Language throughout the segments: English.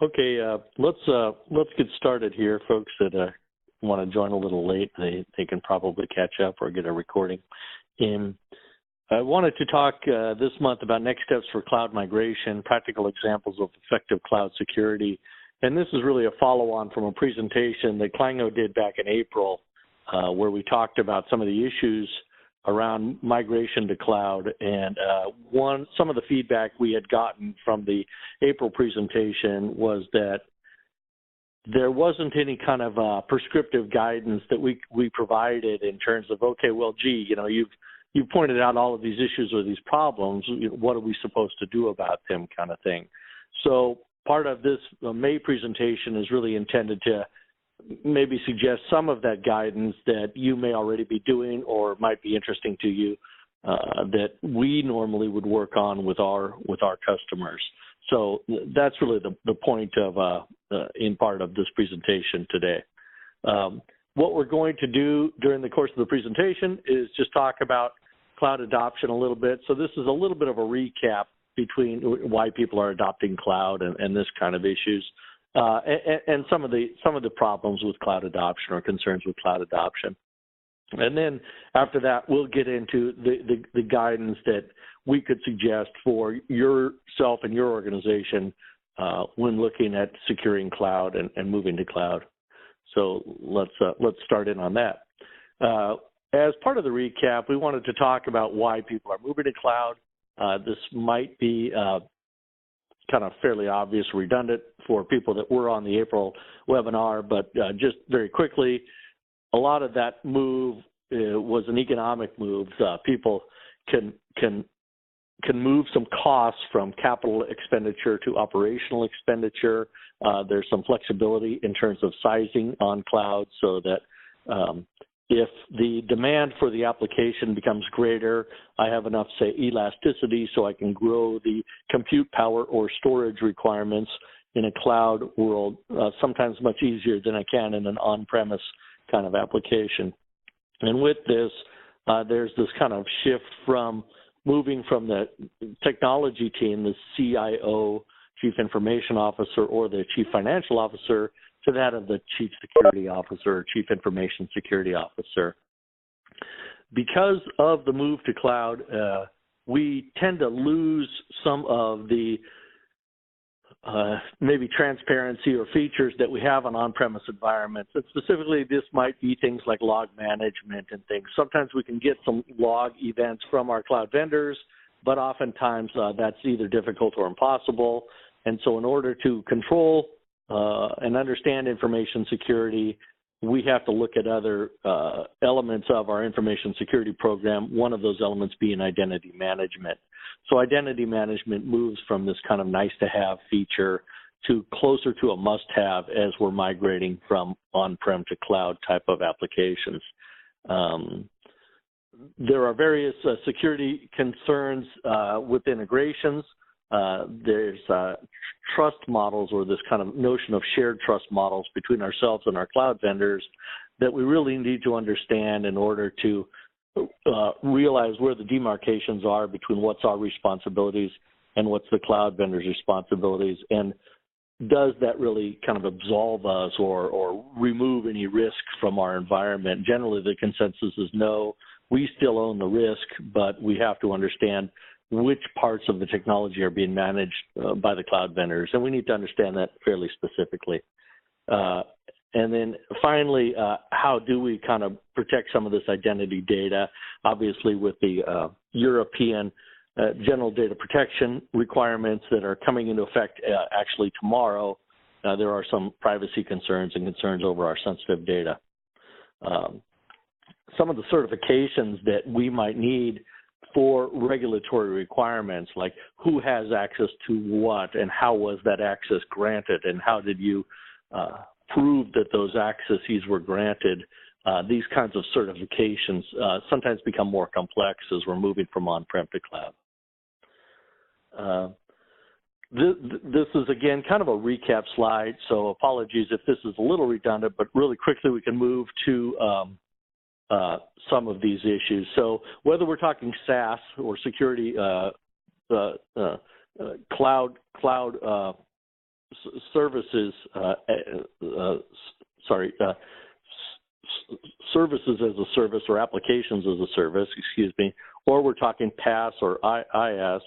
Okay, let's get started here. Folks that want to join a little late, they can probably catch up or get a recording. And I wanted to talk this month about next steps for cloud migration, practical examples of effective cloud security. And this is really a follow-on from a presentation that Clango did back in April, where we talked about some of the issues around migration to cloud. And some of the feedback we had gotten from the April presentation was that there wasn't any kind of prescriptive guidance that we provided in terms of, okay, well, gee, you know, you've pointed out all of these issues or these problems. What are we supposed to do about them, kind of thing. So part of this May presentation is really intended to maybe suggest some of that guidance that you may already be doing or might be interesting to you that we normally would work on with our customers. So that's really the point of in part of this presentation today. What we're going to do during the course of the presentation is just talk about cloud adoption a little bit. So this is a little bit of a recap between why people are adopting cloud and this kind of issues. And some of the problems with cloud adoption or concerns with cloud adoption. And then after that, we'll get into the guidance that we could suggest for yourself and your organization when looking at securing cloud and moving to cloud. So let's start in on that. As part of the recap, we wanted to talk about why people are moving to cloud. This might be kind of fairly obvious, redundant for people that were on the April webinar, but just very quickly, a lot of that move was an economic move. People can move some costs from capital expenditure to operational expenditure. There's some flexibility in terms of sizing on cloud so that if the demand for the application becomes greater, I have enough, say, elasticity so I can grow the compute power or storage requirements in a cloud world sometimes much easier than I can in an on-premise kind of application. And with this, there's this kind of shift from moving from the technology team, the CIO, Chief Information Officer, or the Chief Financial Officer, to that of the Chief Security Officer or Chief Information Security Officer. Because of the move to cloud, we tend to lose some of the maybe transparency or features that we have on on-premise environments. And specifically, this might be things like log management and things. Sometimes we can get some log events from our cloud vendors, but oftentimes that's either difficult or impossible. And so in order to control and understand information security, we have to look at other elements of our information security program, one of those elements being identity management. So identity management moves from this kind of nice-to-have feature to closer to a must-have as we're migrating from on-prem to cloud type of applications. There are various security concerns with integrations. There's trust models, or this kind of notion of shared trust models between ourselves and our cloud vendors that we really need to understand in order to realize where the demarcations are between what's our responsibilities and what's the cloud vendor's responsibilities, and does that really kind of absolve us or remove any risk from our environment? Generally, the consensus is no. We still own the risk, but we have to understand which parts of the technology are being managed by the cloud vendors, and we need to understand that fairly specifically. And then finally, how do we kind of protect some of this identity data? Obviously, with the European general data protection requirements that are coming into effect actually tomorrow, there are some privacy concerns and concerns over our sensitive data. Some of the certifications that we might need for regulatory requirements, like who has access to what and how was that access granted and how did you prove that those accesses were granted, these kinds of certifications sometimes become more complex as we're moving from on-prem to cloud. This is, again, kind of a recap slide, so apologies if this is a little redundant, but really quickly we can move to some of these issues. So whether we're talking SaaS or security, cloud services, services as a service or applications as a service, excuse me, or we're talking PaaS or IaaS,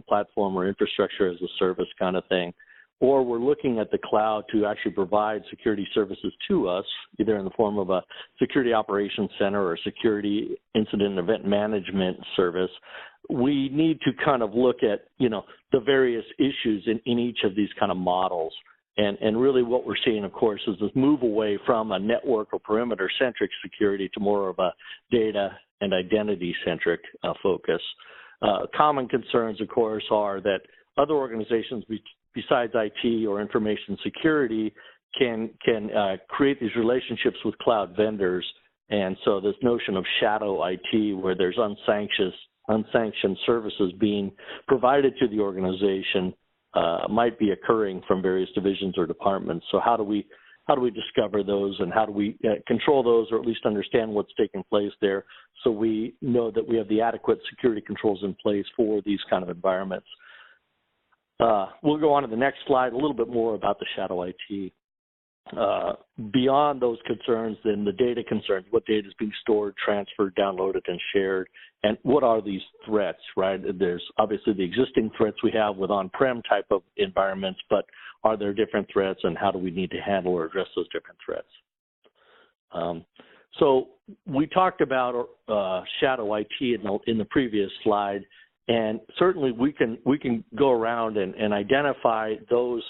platform or infrastructure as a service kind of thing, or we're looking at the cloud to actually provide security services to us, either in the form of a security operations center or a security incident event management service. We need to kind of look at, the various issues in each of these kind of models. And really what we're seeing, of course, is this move away from a network or perimeter-centric security to more of a data and identity-centric focus. Common concerns, of course, are that other organizations besides IT or information security can create these relationships with cloud vendors. And so this notion of shadow IT, where there's unsanctioned services being provided to the organization, might be occurring from various divisions or departments. So how do we discover those, and how do we control those, or at least understand what's taking place there, so we know that we have the adequate security controls in place for these kind of environments? We'll go on to the next slide, a little bit more about the shadow IT. Beyond those concerns, then the data concerns, what data is being stored, transferred, downloaded, and shared, and what are these threats, right? There's obviously the existing threats we have with on-prem type of environments, but are there different threats, and how do we need to handle or address those different threats? So we talked about shadow IT in the previous slide, and certainly we can go around and identify those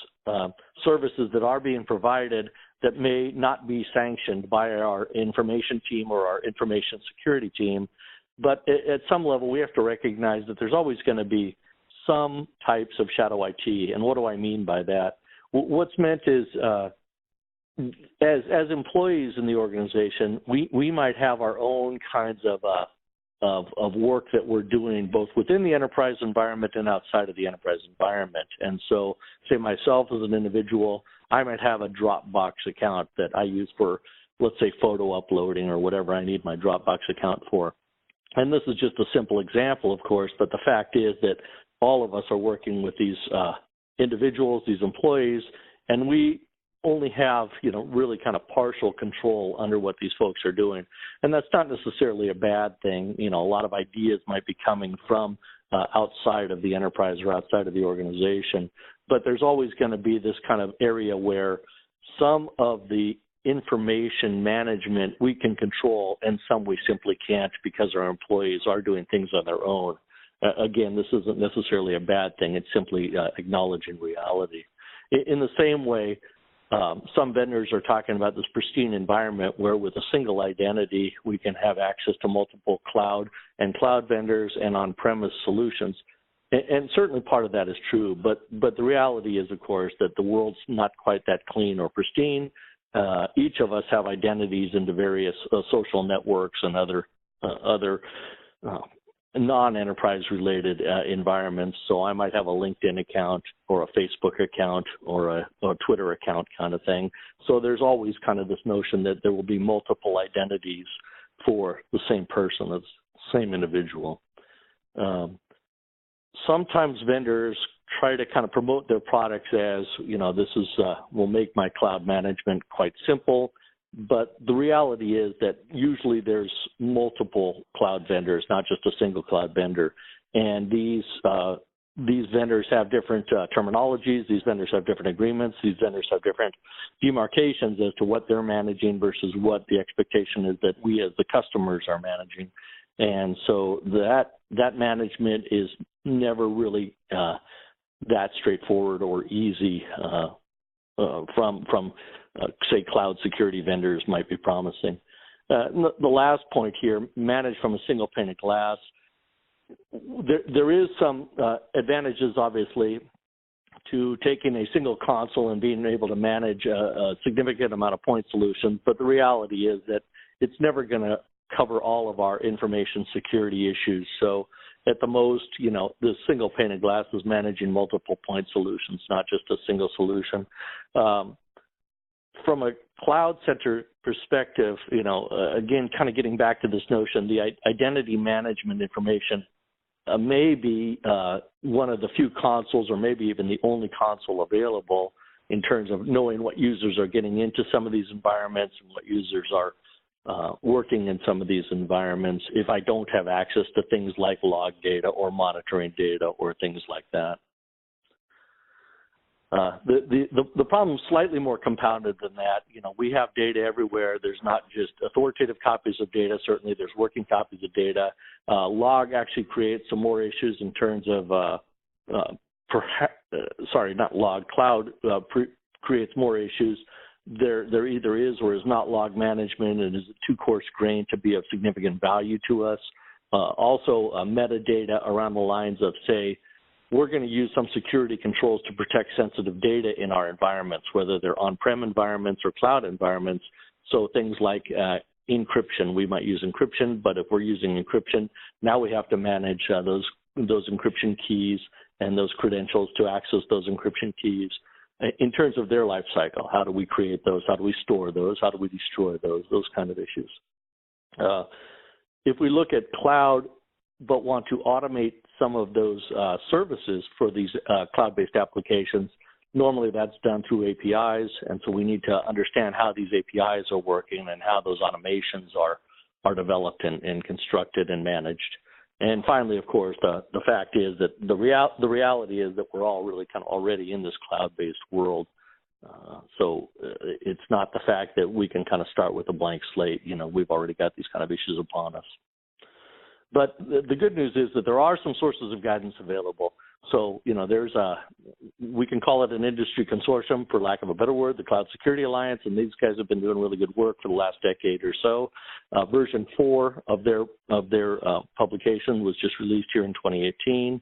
services that are being provided that may not be sanctioned by our information team or our information security team. But at some level, we have to recognize that there's always going to be some types of shadow IT. And what do I mean by that? What's meant is, as employees in the organization, we might have our own kinds of work that we're doing both within the enterprise environment and outside of the enterprise environment. And so, say myself as an individual, I might have a Dropbox account that I use for, let's say, photo uploading or whatever I need my Dropbox account for. And this is just a simple example, of course, but the fact is that all of us are working with these individuals, these employees, and we only have, really kind of partial control under what these folks are doing. And that's not necessarily a bad thing. A lot of ideas might be coming from outside of the enterprise or outside of the organization. But there's always going to be this kind of area where some of the information management we can control and some we simply can't, because our employees are doing things on their own. Again, this isn't necessarily a bad thing. It's simply acknowledging reality. In the same way, some vendors are talking about this pristine environment where with a single identity, we can have access to multiple cloud vendors and on-premise solutions. And certainly part of that is true, but the reality is, of course, that the world's not quite that clean or pristine. Each of us have identities into various social networks and other non-enterprise related environments. So I might have a LinkedIn account or a Facebook account or a Twitter account kind of thing. So there's always kind of this notion that there will be multiple identities for the same person, the same individual. Sometimes vendors try to kind of promote their products as, this is will make my cloud management quite simple. But the reality is that usually there's multiple cloud vendors, not just a single cloud vendor. And these vendors have different terminologies. These vendors have different agreements. These vendors have different demarcations as to what they're managing versus what the expectation is that we as the customers are managing. And so that management is never really that straightforward or easy from say, cloud security vendors might be promising. The last point here, managed from a single pane of glass. There is some advantages, obviously, to taking a single console and being able to manage a significant amount of point solutions. But the reality is that it's never going to cover all of our information security issues. So at the most, the single pane of glass is managing multiple point solutions, not just a single solution. From a cloud center perspective, again, kind of getting back to this notion, the identity management information may be one of the few consoles, or maybe even the only console available in terms of knowing what users are getting into some of these environments and what users are working in some of these environments if I don't have access to things like log data or monitoring data or things like that. The problem is slightly more compounded than that. You know, we have data everywhere. There's not just authoritative copies of data. Certainly there's working copies of data. Log actually creates some more issues in terms of, Cloud creates more issues. There either is or is not log management, and is too coarse-grained to be of significant value to us. Also, metadata around the lines of, say, we're going to use some security controls to protect sensitive data in our environments, whether they're on-prem environments or cloud environments. So things like encryption, we might use encryption, but if we're using encryption, now we have to manage those encryption keys and those credentials to access those encryption keys in terms of their life cycle. How do we create those? How do we store those? How do we destroy those? Those kind of issues. If we look at cloud but want to automate some of those services for these cloud-based applications, normally that's done through APIs, and so we need to understand how these APIs are working and how those automations are developed and constructed and managed. And finally, of course, the fact is that the reality is that we're all really kind of already in this cloud-based world. So it's not the fact that we can kind of start with a blank slate. You know, we've already got these kind of issues upon us. But the good news is that there are some sources of guidance available. So, you know, we can call it an industry consortium, for lack of a better word, the Cloud Security Alliance, and these guys have been doing really good work for the last decade or so. Version 4 of their publication was just released here in 2018.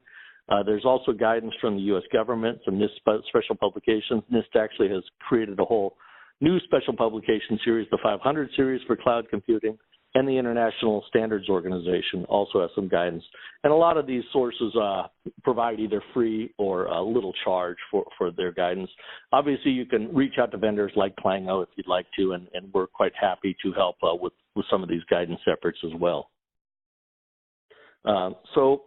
There's also guidance from the U.S. government, some NIST special publications. NIST actually has created a whole new special publication series, the 500 series for cloud computing. And the International Standards Organization also has some guidance. And a lot of these sources provide either free or a little charge for their guidance. Obviously, you can reach out to vendors like Clango if you'd like to, and we're quite happy to help with some of these guidance efforts as well. So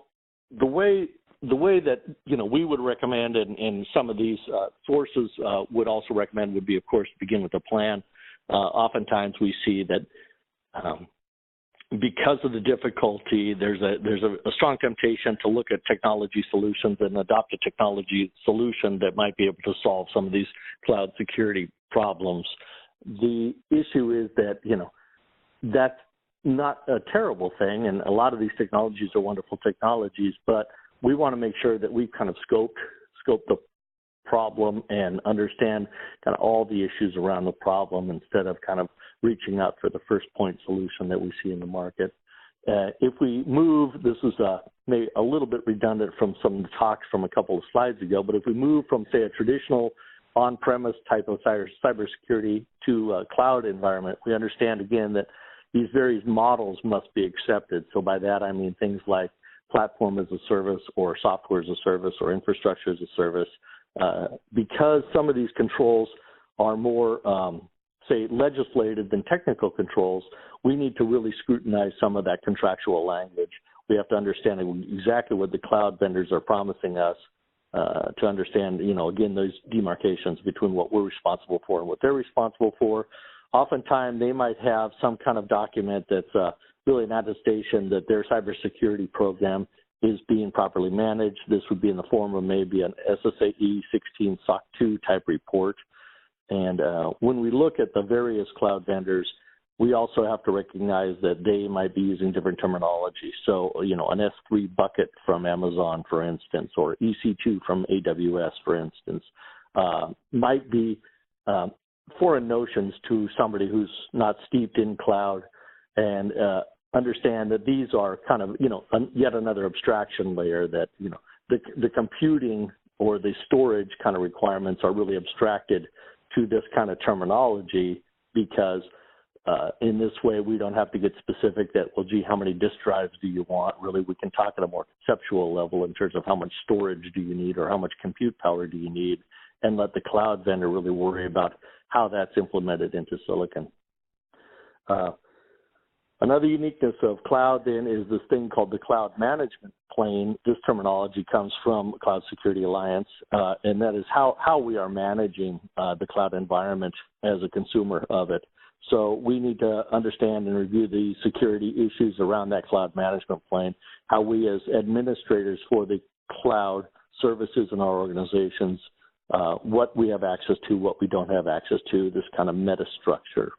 the way that, you know, we would recommend, and some of these sources would also recommend, would be, of course, to begin with a plan. Oftentimes we see that because of the difficulty, there's a strong temptation to look at technology solutions and adopt a technology solution that might be able to solve some of these cloud security problems. The issue is that, you know, that's not a terrible thing, and a lot of these technologies are wonderful technologies, but we want to make sure that we kind of scope the problem and understand kind of all the issues around the problem instead of kind of reaching out for the first point solution that we see in the market. If we move, this is maybe a little bit redundant from some talks from a couple of slides ago, but if we move from, say, a traditional on-premise type of cybersecurity to a cloud environment, we understand, again, that these various models must be accepted. So by that, I mean things like platform as a service or software as a service or infrastructure as a service. Because some of these controls are more, say, legislated than technical controls, we need to really scrutinize some of that contractual language. We have to understand exactly what the cloud vendors are promising us to understand, you know, again, those demarcations between what we're responsible for and what they're responsible for. Oftentimes, they might have some kind of document that's really an attestation that their cybersecurity program is being properly managed. This would be in the form of maybe an SSAE 16 SOC 2 type report. And when we look at the various cloud vendors, we also have to recognize that they might be using different terminology. So, you know, an S3 bucket from Amazon, for instance, or EC2 from AWS, for instance, might be foreign notions to somebody who's not steeped in cloud, and understand that these are kind of, you know, yet another abstraction layer that, you know, the computing or the storage kind of requirements are really abstracted to this kind of terminology, because in this way we don't have to get specific that, well, gee, how many disk drives do you want? Really, we can talk at a more conceptual level in terms of how much storage do you need or how much compute power do you need, and let the cloud vendor really worry about how that's implemented into silicon. Another uniqueness of cloud then is this thing called the cloud management plane. This terminology comes from Cloud Security Alliance, and that is how we are managing the cloud environment as a consumer of it. So we need to understand and review the security issues around that cloud management plane, how we as administrators for the cloud services in our organizations, what we have access to, what we don't have access to, this kind of meta structure.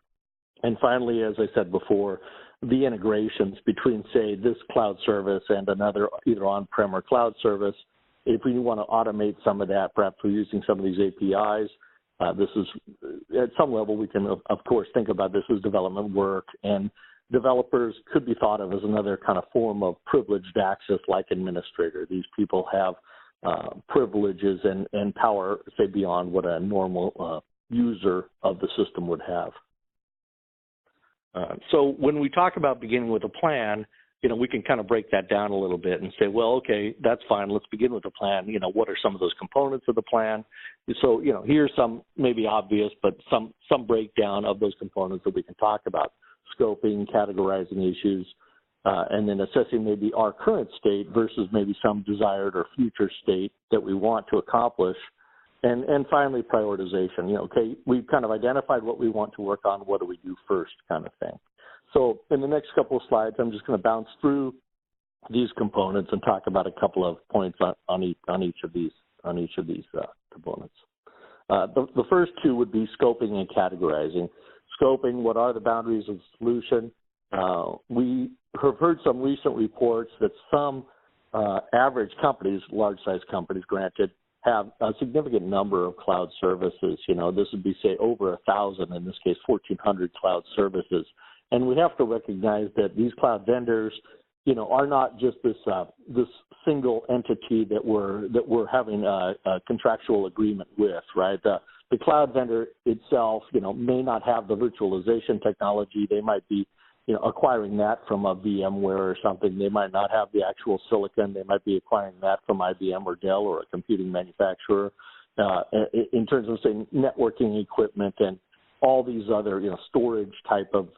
And finally, as I said before, the integrations between, say, this cloud service and another either on-prem or cloud service. If we want to automate some of that, perhaps we're using some of these APIs. This is, at some level, we can, of course, think about this as development work, and developers could be thought of as another kind of form of privileged access like administrator. These people have privileges and power, say, beyond what a normal user of the system would have. So when we talk about beginning with a plan, we can kind of break that down a little bit and say, well, okay, that's fine. Let's begin with a plan. What are some of those components of the plan? So, here's some maybe obvious, but some breakdown of those components that we can talk about: scoping, categorizing issues, and then assessing maybe our current state versus maybe some desired or future state that we want to accomplish. And finally, prioritization. Okay, we've kind of identified what we want to work on. What do we do first, kind of thing. So in the next couple of slides, I'm just going to bounce through these components and talk about a couple of points on each of these components. The first two would be scoping and categorizing. Scoping: what are the boundaries of the solution? We have heard some recent reports that some average companies, large-sized companies, granted, have a significant number of cloud services. This would be, say, over 1,000, in this case, 1,400 cloud services. And we have to recognize that these cloud vendors, are not just this single entity that we're having a contractual agreement with, right? The cloud vendor itself, may not have the virtualization technology. They might be acquiring that from a VMware or something. They might not have the actual silicon. They might be acquiring that from IBM or Dell or a computing manufacturer. In terms of, say, networking equipment and all these other, storage type of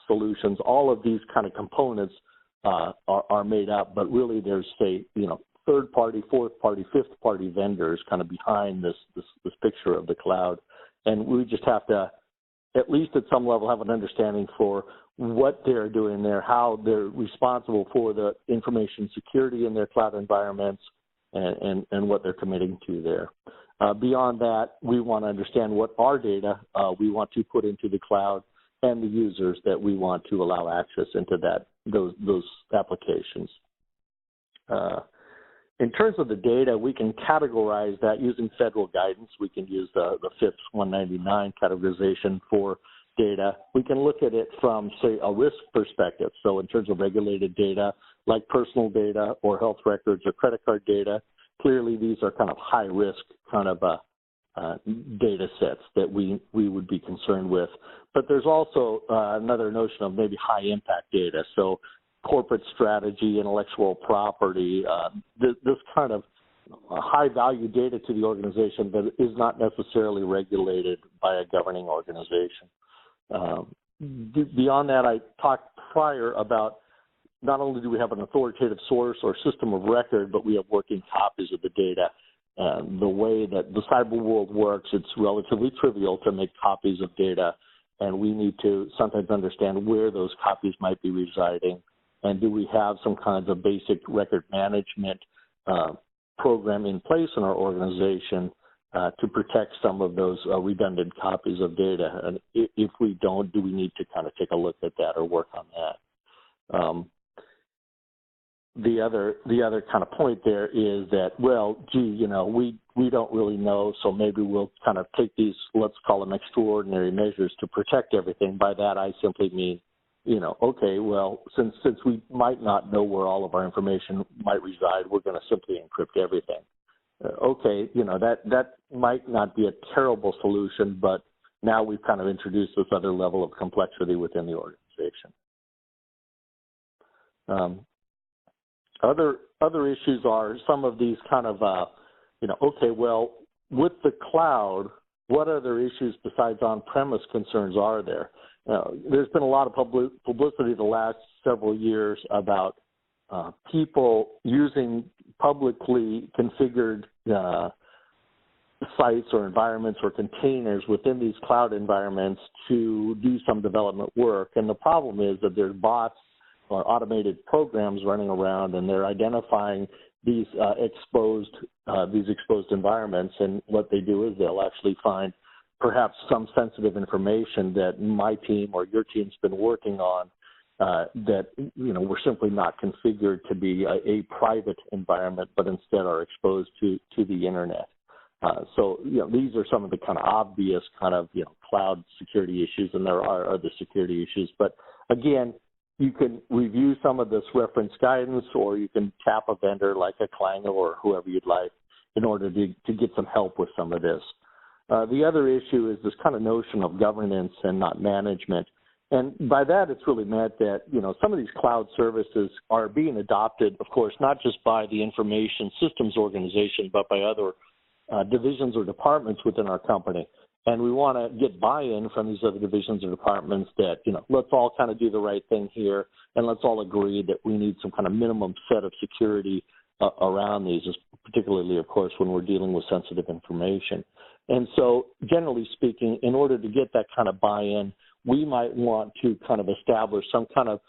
solutions, all of these kind of components are made up, but really there's, say, third-party, fourth-party, fifth-party vendors kind of behind this picture of the cloud. And we just have to, at least at some level, have an understanding for what they're doing there, how they're responsible for the information security in their cloud environments, and what they're committing to there. Beyond that, we want to understand what our data we want to put into the cloud and the users that we want to allow access into those applications. In terms of the data, we can categorize that using federal guidance. We can use the FIPS 199 categorization for data. We can look at it from, say, a risk perspective. So in terms of regulated data, like personal data or health records or credit card data, clearly these are kind of high risk kind of data sets that we would be concerned with. But there's also another notion of maybe high impact data. So corporate strategy, intellectual property, this kind of high value data to the organization that is not necessarily regulated by a governing organization. Beyond that, I talked prior about not only do we have an authoritative source or system of record, but we have working copies of the data. The way that the cyber world works, it's relatively trivial to make copies of data, and we need to sometimes understand where those copies might be residing, and do we have some kinds of basic record management program in place in our organization to protect some of those redundant copies of data. And if we don't, do we need to kind of take a look at that or work on that? The other kind of point there is that, well, gee, we don't really know, so maybe we'll kind of take these, let's call them extraordinary measures to protect everything. By that, I simply mean, okay, well, since we might not know where all of our information might reside, we're going to simply encrypt everything. Okay, that might not be a terrible solution, but now we've kind of introduced this other level of complexity within the organization. Other issues are some of these kind of, okay, well, with the cloud, what other issues besides on-premise concerns are there? there's been a lot of publicity the last several years about people using publicly configured sites or environments or containers within these cloud environments to do some development work. And the problem is that there's bots or automated programs running around, and they're identifying these exposed environments. And what they do is they'll actually find perhaps some sensitive information that my team or your team's been working on that, we're simply not configured to be a private environment, but instead are exposed to the internet. So these are some of the kind of obvious kind of, cloud security issues, and there are other security issues. But again, you can review some of this reference guidance, or you can tap a vendor like a Clango or whoever you'd like in order to get some help with some of this. The other issue is this kind of notion of governance and not management. And by that, it's really meant that, some of these cloud services are being adopted, of course, not just by the information systems organization, but by other divisions or departments within our company. And we want to get buy-in from these other divisions or departments that, let's all kind of do the right thing here, and let's all agree that we need some kind of minimum set of security around these, particularly, of course, when we're dealing with sensitive information. And so, generally speaking, in order to get that kind of buy-in, we might want to kind of establish some kind of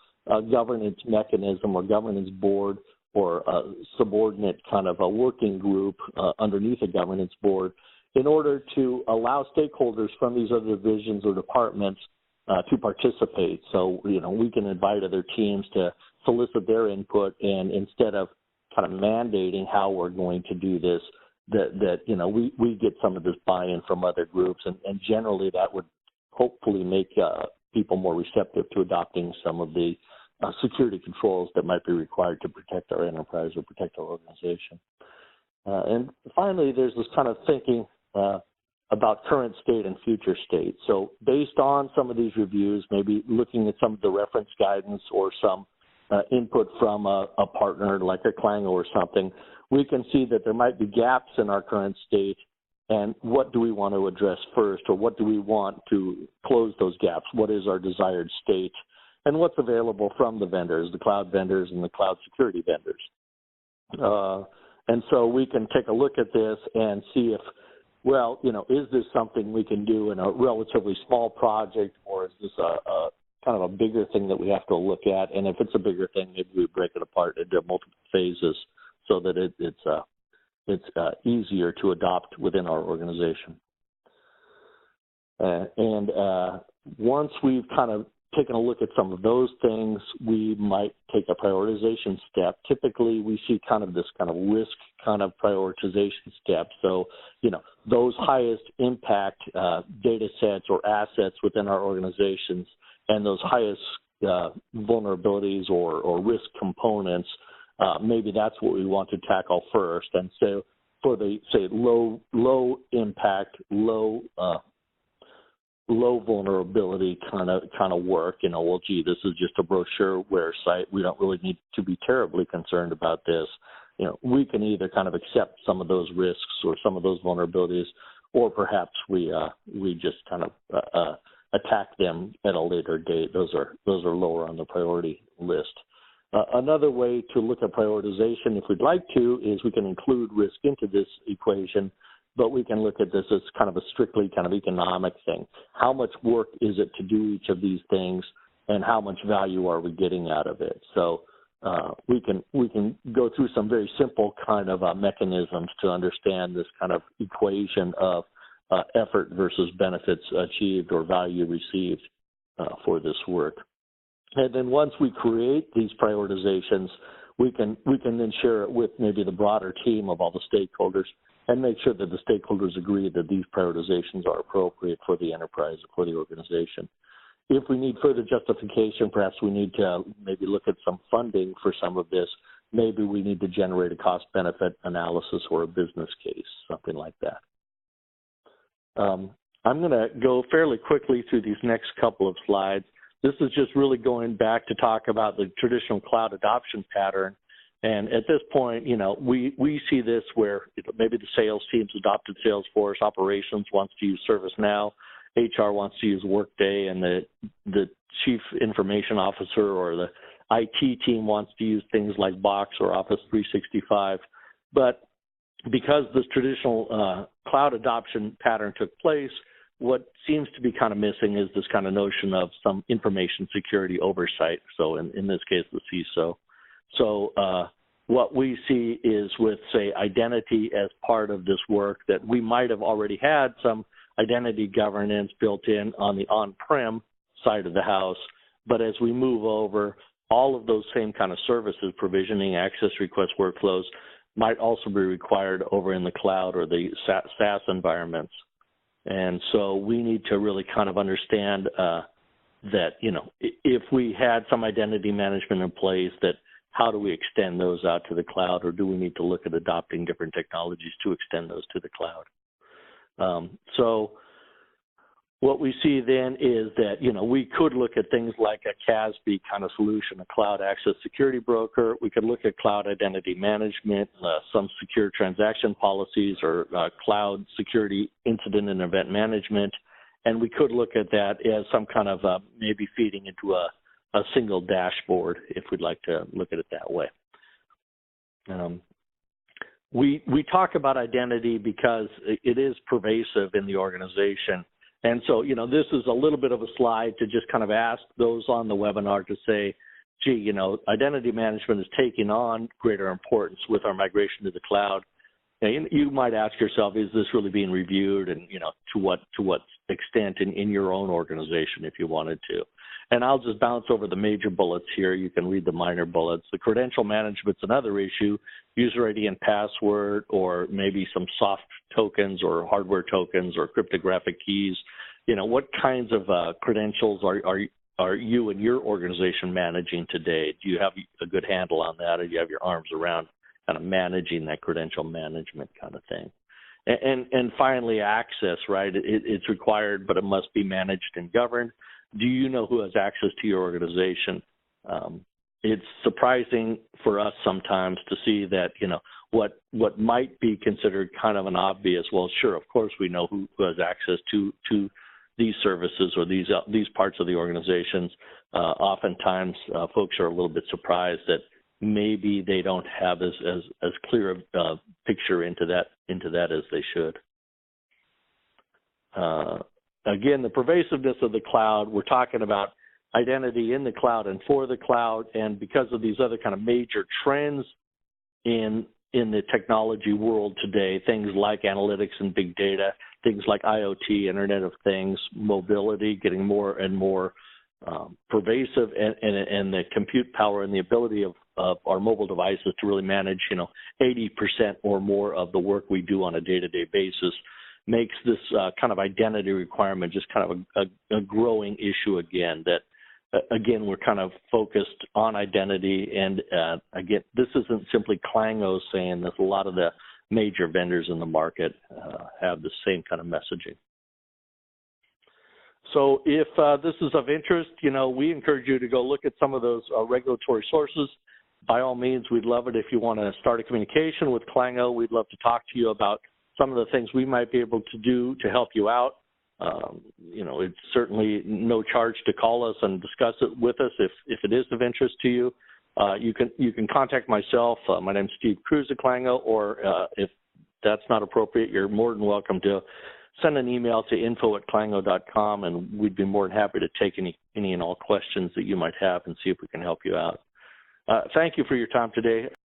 governance mechanism or governance board or a subordinate kind of a working group underneath a governance board in order to allow stakeholders from these other divisions or departments to participate. So, we can invite other teams to solicit their input, and instead of kind of mandating how we're going to do this, we get some of this buy-in from other groups, and generally that would hopefully make people more receptive to adopting some of the security controls that might be required to protect our enterprise or protect our organization. And finally, there's this kind of thinking about current state and future state. So based on some of these reviews, maybe looking at some of the reference guidance or some input from a partner like a Clango or something, we can see that there might be gaps in our current state, and what do we want to address first, or what do we want to close those gaps? What is our desired state, and what's available from the vendors, the cloud vendors and the cloud security vendors? And so we can take a look at this and see if, well, is this something we can do in a relatively small project, or is this a kind of a bigger thing that we have to look at? And if it's a bigger thing, maybe we break it apart into multiple phases so that it's easier to adopt within our organization. And once we've kind of taken a look at some of those things, we might take a prioritization step. Typically, we see kind of this kind of risk kind of prioritization step. So, those highest impact data sets or assets within our organizations, and those highest vulnerabilities or risk components, maybe that's what we want to tackle first. And so for the, say, low impact, low vulnerability kind of work, well, gee, this is just a brochureware site, we don't really need to be terribly concerned about this. We can either kind of accept some of those risks or some of those vulnerabilities, or perhaps we just kind of attack them at a later date. Those are lower on the priority list. Another way to look at prioritization, if we'd like to, is we can include risk into this equation, but we can look at this as kind of a strictly kind of economic thing. How much work is it to do each of these things, and how much value are we getting out of it? So we can go through some very simple kind of mechanisms to understand this kind of equation of effort versus benefits achieved or value received for this work. And then once we create these prioritizations, we can then share it with maybe the broader team of all the stakeholders and make sure that the stakeholders agree that these prioritizations are appropriate for the enterprise or for the organization. If we need further justification, perhaps we need to maybe look at some funding for some of this. Maybe we need to generate a cost-benefit analysis or a business case, something like that. I'm going to go fairly quickly through these next couple of slides. This is just really going back to talk about the traditional cloud adoption pattern. And at this point, we see this where maybe the sales team's adopted Salesforce, operations wants to use ServiceNow, HR wants to use Workday, and the chief information officer or the IT team wants to use things like Box or Office 365. But because this traditional cloud adoption pattern took place, what seems to be kind of missing is this kind of notion of some information security oversight. So in this case, the CISO. So what we see is with, say, identity as part of this work, that we might have already had some identity governance built in on the on-prem side of the house. But as we move over, all of those same kind of services, provisioning, access request workflows, might also be required over in the cloud or the SaaS environments. And so we need to really kind of understand that, if we had some identity management in place, that how do we extend those out to the cloud, or do we need to look at adopting different technologies to extend those to the cloud? So what we see then is that, we could look at things like a CISSP kind of solution, a cloud access security broker. We could look at cloud identity management, some secure transaction policies, or cloud security incident and event management. And we could look at that as some kind of maybe feeding into a single dashboard, if we'd like to look at it that way. We talk about identity because it is pervasive in the organization. And so, this is a little bit of a slide to just kind of ask those on the webinar to say, gee, identity management is taking on greater importance with our migration to the cloud. And you might ask yourself, is this really being reviewed, and, to what extent in your own organization, if you wanted to. And I'll just bounce over the major bullets here. You can read the minor bullets. The credential management's another issue, user ID and password, or maybe some soft tokens or hardware tokens or cryptographic keys. What kinds of credentials are you and your organization managing today? Do you have a good handle on that, or do you have your arms around kind of managing that credential management kind of thing? And finally, access, right? It's required, but it must be managed and governed. Do you know who has access to your organization? It's surprising for us sometimes to see that, what might be considered kind of an obvious, well, sure, of course we know who has access to these services or these parts of the organizations. Oftentimes, folks are a little bit surprised that maybe they don't have as clear a picture into that as they should. Again, the pervasiveness of the cloud, we're talking about identity in the cloud and for the cloud, and because of these other kind of major trends in the technology world today, things like analytics and big data, things like IoT, Internet of Things, mobility, getting more and more pervasive, and the compute power and the ability of our mobile devices to really manage, 80% or more of the work we do on a day-to-day basis, makes this kind of identity requirement just kind of a growing issue again, that, again, we're kind of focused on identity. And again, this isn't simply Clango saying this. A lot of the major vendors in the market have the same kind of messaging. So if this is of interest, we encourage you to go look at some of those regulatory sources. By all means, we'd love it if you want to start a communication with Clango. We'd love to talk to you about some of the things we might be able to do to help you out. It's certainly no charge to call us and discuss it with us if it is of interest to you. You can contact myself. My name's Steve Kruse at Clango, or if that's not appropriate, you're more than welcome to send an email to info@clango.com, and we'd be more than happy to take any and all questions that you might have and see if we can help you out. Thank you for your time today.